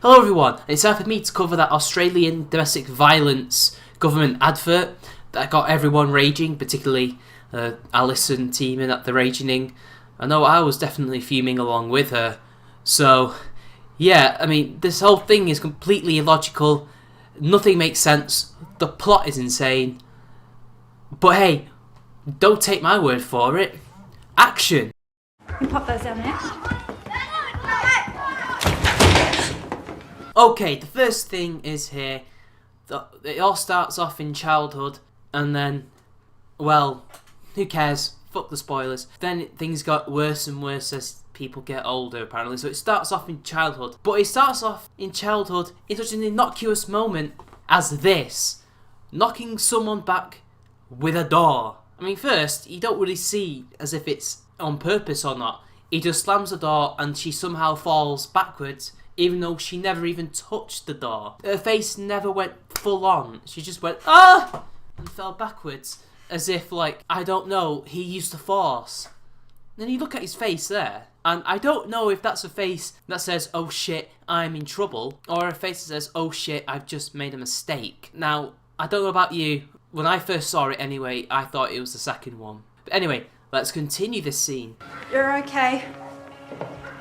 Hello everyone, it's time for me to cover that Australian domestic violence government advert that got everyone raging, particularly Alison teaming at the raging. I know I was definitely fuming along with her. So, yeah, I mean, this whole thing is completely illogical. Nothing makes sense. The plot is insane. But hey, don't take my word for it. Action! You pop those down there. Okay, the first thing is here. It all starts off in childhood, and then, well, who cares? Fuck the spoilers. Then things got worse and worse as people get older, apparently. So it starts off in childhood. But it starts off in childhood in such an innocuous moment as this. Knocking someone back with a door. I mean, first, you don't really see as if it's on purpose or not. He just slams the door and she somehow falls backwards, even though she never even touched the door. Her face never went full on. She just went, ah! And fell backwards. As if, like, I don't know, he used the force. Then you look at his face there, and I don't know if that's a face that says, oh shit, I'm in trouble, or a face that says, oh shit, I've just made a mistake. Now, I don't know about you, when I first saw it anyway, I thought it was the second one. But anyway, let's continue this scene. You're okay.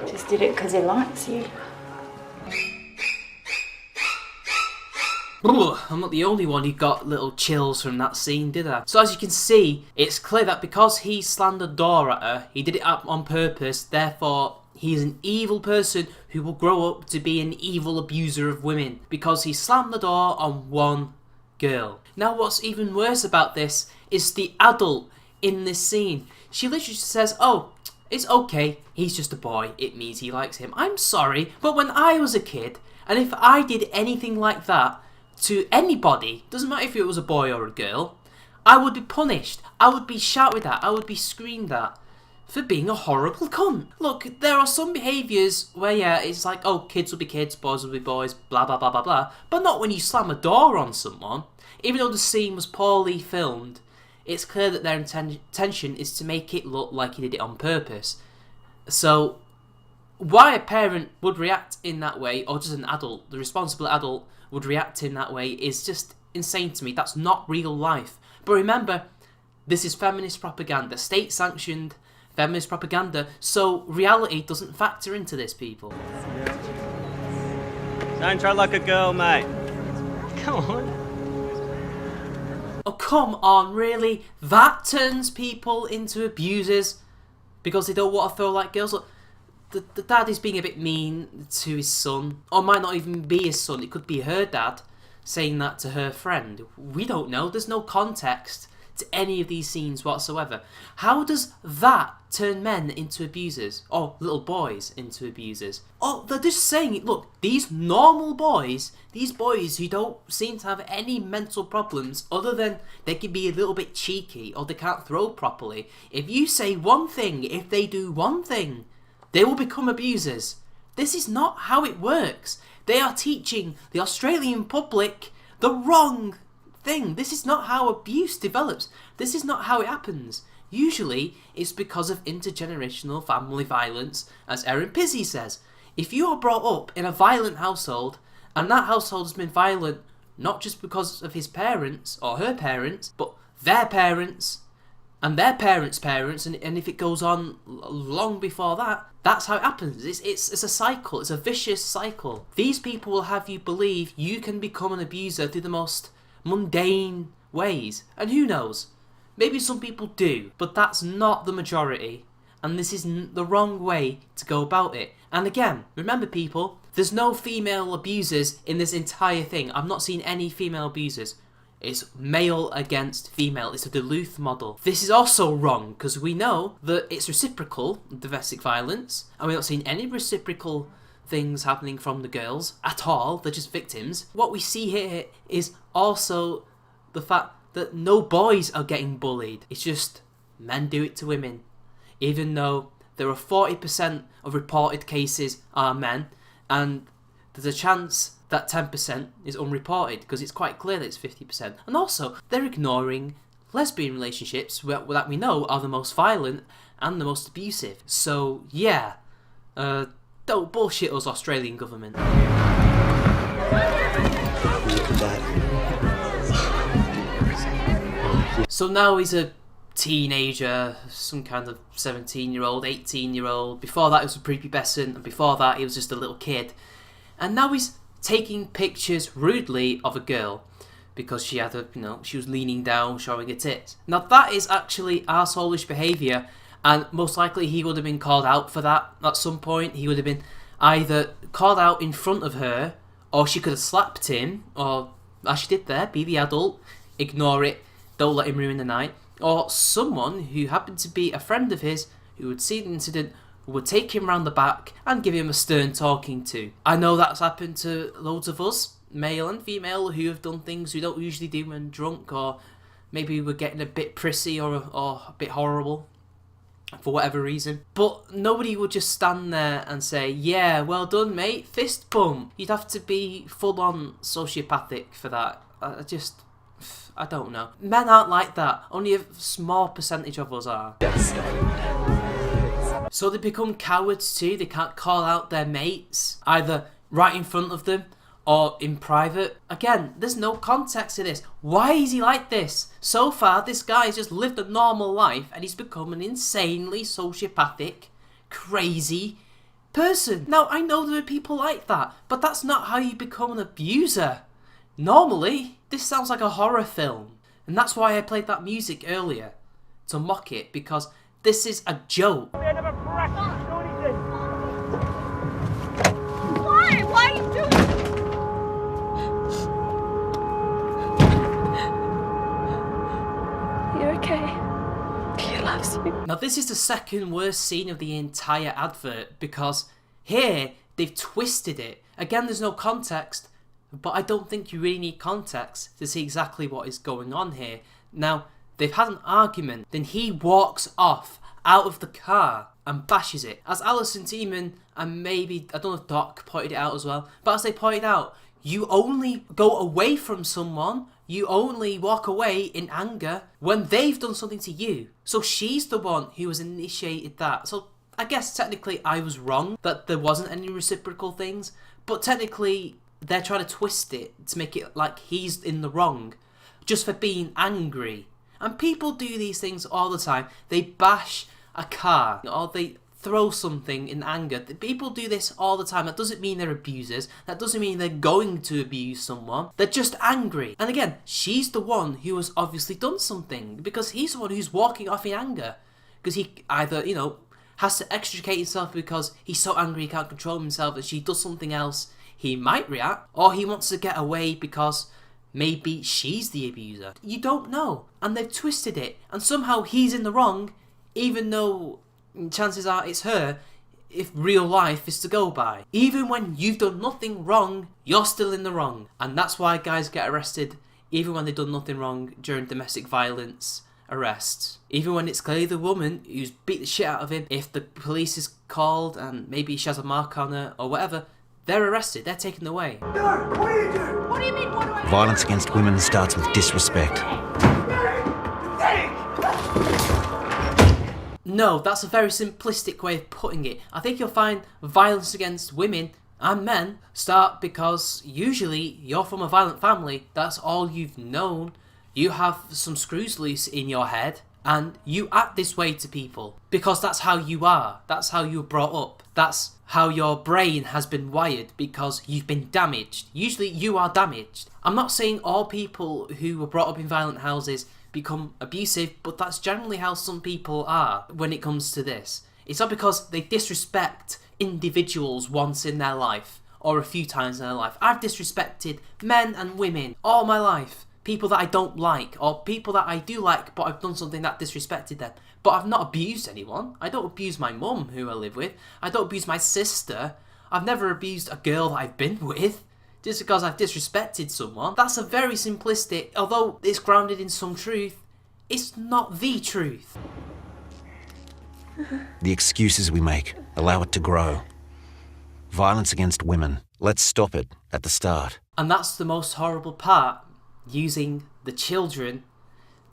Just did it because he likes you. I'm not the only one who got little chills from that scene, did I? So as you can see, it's clear that because he slammed the door at her, he did it on purpose, therefore he is an evil person who will grow up to be an evil abuser of women, because he slammed the door on one girl. Now what's even worse about this is the adult in this scene. She literally just says, oh, it's okay, he's just a boy, it means he likes him. I'm sorry, but when I was a kid, and if I did anything like that to anybody, doesn't matter if it was a boy or a girl, I would be punished, I would be shouted at, I would be screamed at for being a horrible cunt. Look, there are some behaviours where, yeah, it's like, oh, kids will be kids, boys will be boys, blah blah blah blah blah, but not when you slam a door on someone. Even though the scene was poorly filmed, it's clear that their intention is to make it look like he did it on purpose. So, why a parent would react in that way, or just an adult, the responsible adult, would react in that way is just insane to me. That's not real life. But remember, this is feminist propaganda, state-sanctioned feminist propaganda, so reality doesn't factor into this, people. Don't try like a girl, mate. Come on. Oh, come on, really? That turns people into abusers because they don't want to throw like girls. Look, the dad is being a bit mean to his son, or might not even be his son, it could be her dad saying that to her friend. We don't know, there's no context to any of these scenes whatsoever. How does that turn men into abusers, or little boys into abusers? Oh, they're just saying, look, these normal boys, these boys who don't seem to have any mental problems other than they can be a little bit cheeky or they can't throw properly. If you say one thing, if they do one thing, they will become abusers. This is not how it works. They are teaching the Australian public the wrong thing. This is not how abuse develops. This is not how it happens. Usually, it's because of intergenerational family violence, as Erin Pizzey says. If you are brought up in a violent household, and that household has been violent not just because of his parents or her parents, but their parents, and their parents' parents, and if it goes on long before that, that's how it happens. It's a cycle. It's a vicious cycle. These people will have you believe you can become an abuser through the most mundane ways. And who knows? Maybe some people do, but that's not the majority. And this is the wrong way to go about it. And again, remember people, there's no female abusers in this entire thing. I've not seen any female abusers. It's male against female. It's a Duluth model. This is also wrong because we know that it's reciprocal, domestic violence, and we've not seen any reciprocal things happening from the girls at all. They're just victims. What we see here is also the fact that no boys are getting bullied. It's just men do it to women. Even though there are 40% of reported cases are men, and there's a chance that 10% is unreported because it's quite clear that it's 50%. And also, they're ignoring lesbian relationships that we know are the most violent and the most abusive. So, yeah, don't bullshit us, Australian government. So now he's a teenager, some kind of 17-year-old, 18-year-old. Before that, he was a prepubescent, and before that, he was just a little kid. And now he's taking pictures rudely of a girl because she had she was leaning down, showing her tits. Now that is actually arsehole-ish behaviour, and most likely he would have been called out for that at some point. He would have been either called out in front of her, or she could have slapped him, or as she did there, be the adult, ignore it, don't let him ruin the night. Or someone who happened to be a friend of his who would see the incident would take him round the back and give him a stern talking to. I know that's happened to loads of us, male and female, who have done things we don't usually do when drunk, or maybe we're getting a bit prissy or a bit horrible for whatever reason. But nobody would just stand there and say, yeah, well done mate, fist bump. You'd have to be full on sociopathic for that. I don't know. Men aren't like that. Only a small percentage of us are. Yes. So they become cowards too. They can't call out their mates, either right in front of them or in private. Again, there's no context to this. Why is he like this? So far, this guy has just lived a normal life and he's become an insanely sociopathic, crazy person. Now, I know there are people like that, but that's not how you become an abuser. Normally, this sounds like a horror film, and that's why I played that music earlier, to mock it, because this is a joke. Why? Why are you doing this? You're okay. He loves you. Now this is the second worst scene of the entire advert, because here they've twisted it. Again, there's no context, but I don't think you really need context to see exactly what is going on here. Now, they've had an argument, then he walks off out of the car and bashes it. As Alison Tiemann and maybe, I don't know if Doc pointed it out as well, but as they pointed out, you only go away from someone, you only walk away in anger when they've done something to you. So she's the one who has initiated that. So I guess technically I was wrong that there wasn't any reciprocal things, but technically they're trying to twist it to make it like he's in the wrong just for being angry. And people do these things all the time. They bash a car or they throw something in anger. People do this all the time. That doesn't mean they're abusers. That doesn't mean they're going to abuse someone. They're just angry. And again, she's the one who has obviously done something, because he's the one who's walking off in anger. Because he either, has to extricate himself because he's so angry he can't control himself, and she does something else, he might react, or he wants to get away because maybe she's the abuser. You don't know. And they've twisted it. And somehow he's in the wrong, even though chances are it's her, if real life is to go by. Even when you've done nothing wrong, you're still in the wrong. And that's why guys get arrested, even when they've done nothing wrong during domestic violence arrests. Even when it's clearly the woman who's beat the shit out of him, if the police is called and maybe she has a mark on her or whatever, they're arrested, they're taken away. What do you do? What do you mean, what do I do? Violence against women starts with disrespect. No, that's a very simplistic way of putting it. I think you'll find violence against women and men start because usually you're from a violent family, that's all you've known. You have some screws loose in your head and you act this way to people because that's how you are, that's how you were brought up, that's how your brain has been wired because you've been damaged. Usually you are damaged. I'm not saying all people who were brought up in violent houses become abusive, but that's generally how some people are when it comes to this. It's not because they disrespect individuals once in their life or a few times in their life. I've disrespected men and women all my life. People that I don't like or people that I do like, but I've done something that disrespected them. But I've not abused anyone. I don't abuse my mum who I live with. I don't abuse my sister. I've never abused a girl that I've been with. Just because I've disrespected someone. That's a very simplistic, although it's grounded in some truth, it's not the truth. The excuses we make allow it to grow. Violence against women, let's stop it at the start. And that's the most horrible part, using the children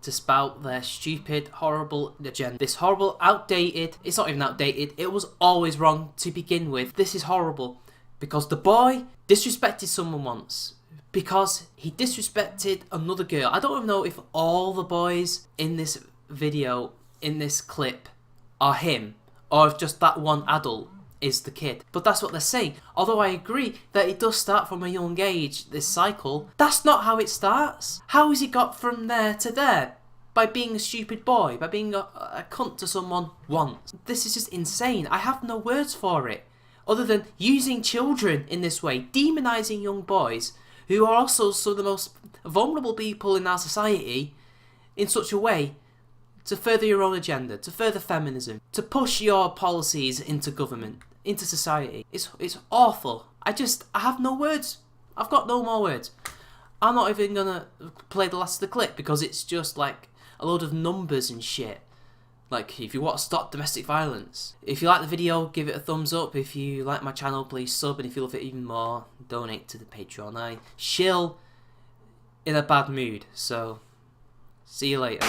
to spout their stupid, horrible agenda. This horrible, outdated, it's not even outdated, it was always wrong to begin with. This is horrible. Because the boy disrespected someone once because he disrespected another girl. I don't even know if all the boys in this video, in this clip, are him, or if just that one adult is the kid. But that's what they're saying. Although I agree that it does start from a young age, this cycle, that's not how it starts. How has he got from there to there? By being a stupid boy, by being a cunt to someone once. This is just insane. I have no words for it, other than using children in this way, demonising young boys, who are also some of the most vulnerable people in our society, in such a way to further your own agenda, to further feminism, to push your policies into government, into society. It's awful. I have no words. I've got no more words. I'm not even gonna play the last of the clip because it's just like a load of numbers and shit. Like, if you want to stop domestic violence. If you like the video, give it a thumbs up. If you like my channel, please sub. And if you love it even more, donate to the Patreon. I shill in a bad mood. So, see you later.